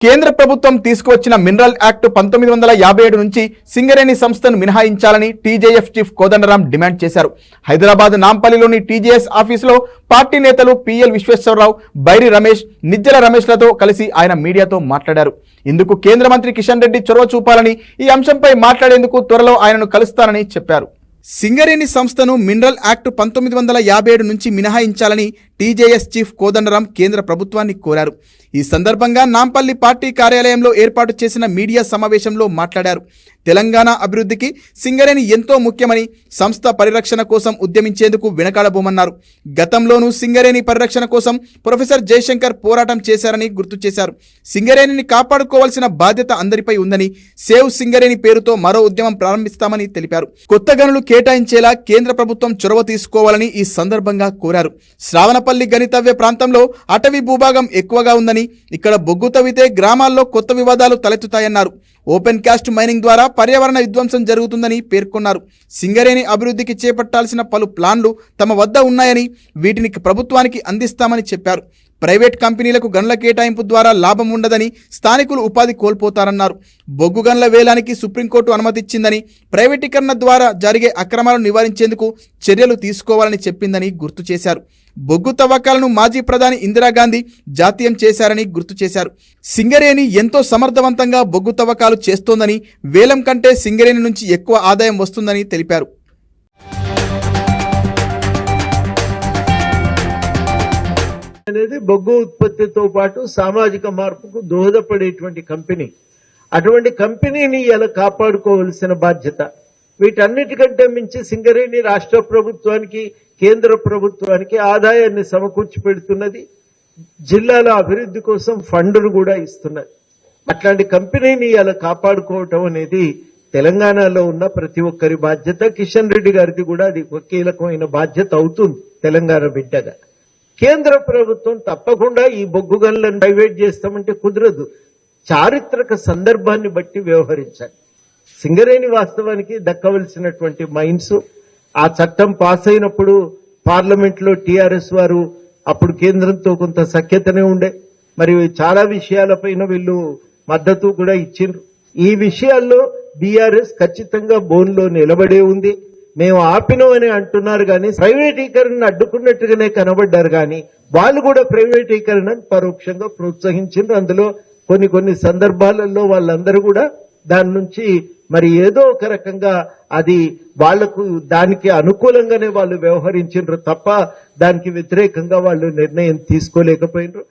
కేంద్ర ప్రభుత్వం తీసుకువచ్చిన మినరల్ యాక్ట్ 1957 నుంచి సింగరేణి సంస్థను మినహాయించాలని టీజేఎఫ్ చీఫ్ కోదండరాం డిమాండ్ చేశారు. హైదరాబాద్ నాంపల్లిలోని టీజేఎస్ ఆఫీసులో పార్టీ నేతలు పిఎల్ విశ్వేశ్వరరావు, బైరి రమేష్, నిజ్జల రమేష్లతో కలిసి ఆయన మీడియాతో మాట్లాడారు. ఇందుకు కేంద్ర మంత్రి కిషన్ రెడ్డి చొరవ చూపాలని, ఈ అంశంపై మాట్లాడేందుకు త్వరలో ఆయనను కలుస్తానని చెప్పారు. సింగరేణి సంస్థను మినరల్ యాక్ట్ 1957 నుంచి మినహాయించాలని టీజేఎస్ చీఫ్ కోదండరాం కేంద్ర ప్రభుత్వాన్ని కోరారు. ఈ సందర్భంగా నాంపల్లి పార్టీ కార్యాలయంలో ఏర్పాటు చేసిన మీడియా సమావేశంలో మాట్లాడారు. తెలంగాణ అభివృద్ధికి సింగరేణి ఎంతో ముఖ్యమని, సంస్థ పరిరక్షణ కోసం ఉద్యమించేందుకు వెనకాడబోమన్నారు. గతంలోనూ సింగరేణి పరిరక్షణ కోసం ప్రొఫెసర్ జయశంకర్ పోరాటం చేశారని గుర్తు చేశారు. సింగరేణిని కాపాడుకోవాల్సిన బాధ్యత అందరిపై ఉందని, సేవ్ సింగరేణి పేరుతో మరో ఉద్యమం ప్రారంభిస్తామని తెలిపారు. కొత్త గనులు కేటాయించేలా కేంద్ర ప్రభుత్వం చొరవ తీసుకోవాలని ఈ సందర్భంగా కోరారు. శ్రావణపల్లి గణితవ్య ప్రాంతంలో అటవీ భూభాగం ఎక్కువగా ఉందని, ఇక్కడ బొగ్గు తవ్వితే గ్రామాల్లో కొత్త వివాదాలు తలెత్తుతాయన్నారు. ఓపెన్ కాస్ట్ మైనింగ్ ద్వారా పర్యావరణ విధ్వంసం జరుగుతుందని పేర్కొన్నారు. సింగరేణి అభివృద్ధికి చేపట్టాల్సిన పలు ప్లాన్లు తమ వద్ద ఉన్నాయని, వీటిని ప్రభుత్వానికి అందిస్తామని చెప్పారు. ప్రైవేట్ కంపెనీలకు గనుల కేటాయింపు ద్వారా లాభం ఉండదని, స్థానికులు ఉపాధి కోల్పోతారన్నారు. బొగ్గు గనుల వేలానికి సుప్రీంకోర్టు అనుమతిచ్చిందని, ప్రైవేటీకరణ ద్వారా జరిగే అక్రమాలను నివారించేందుకు చర్యలు తీసుకోవాలని చెప్పిందని గుర్తు చేశారు. బొగ్గు తవ్వకాలను మాజీ ప్రధాని ఇందిరాగాంధీ జాతీయం చేశారని గుర్తు చేశారు. సింగరేణి ఎంతో సమర్థవంతంగా బొగ్గు తవ్వకాలు చేస్తోందని, వేలం కంటే సింగరేణి నుంచి ఎక్కువ ఆదాయం వస్తుందని తెలిపారు. అనేది బొగ్గు ఉత్పత్తితో పాటు సామాజిక మార్పుకు దోహదపడేటువంటి కంపెనీ. అటువంటి కంపెనీని ఇలా కాపాడుకోవాల్సిన బాధ్యత. వీటన్నిటికంటే మించి సింగరేణి రాష్ట్ర ప్రభుత్వానికి, కేంద్ర ప్రభుత్వానికి ఆదాయాన్ని సమకూర్చి పెడుతున్నది. జిల్లాల అభివృద్ధి కోసం ఫండ్ను కూడా ఇస్తున్నది. అట్లాంటి కంపెనీని ఇలా కాపాడుకోవటం అనేది తెలంగాణలో ఉన్న ప్రతి ఒక్కరి బాధ్యత. కిషన్ రెడ్డి గారిది కూడా అది ఒక కీలకమైన బాధ్యత అవుతుంది తెలంగాణ బిడ్డగా. కేంద్ర ప్రభుత్వం తప్పకుండా ఈ బొగ్గు గనులను ప్రైవేట్ చేస్తామంటే కుదరదు. చారిత్రక సందర్భాన్ని బట్టి వ్యవహరించాలి. సింగరేణి వాస్తవానికి దక్కవలసినటువంటి మైన్స్, ఆ చట్టం పాస్ అయినప్పుడు పార్లమెంట్లో టీఆర్ఎస్ వారు అప్పుడు కేంద్రంతో కొంత సఖ్యతనే ఉండే, మరి చాలా విషయాలపైన వీళ్ళు మద్దతు కూడా ఇచ్చిండ్రు. ఈ విషయాల్లో బీఆర్ఎస్ ఖచ్చితంగా బోన్లో నిలబడే ఉంది. మేము ఆపినమని అంటున్నారు కానీ ప్రైవేటీకరణను అడ్డుకున్నట్టుగానే కనబడ్డారు. కానీ వాళ్ళు కూడా ప్రైవేటీకరణను పరోక్షంగా ప్రోత్సహించారు. అందులో కొన్ని సందర్భాలలో వాళ్ళందరూ కూడా దాని నుంచి మరి ఏదో ఒక రకంగా అది వాళ్లకు దానికి అనుకూలంగానే వాళ్ళు వ్యవహరించారు తప్ప దానికి వ్యతిరేకంగా వాళ్ళు నిర్ణయం తీసుకోలేకపోయినారు.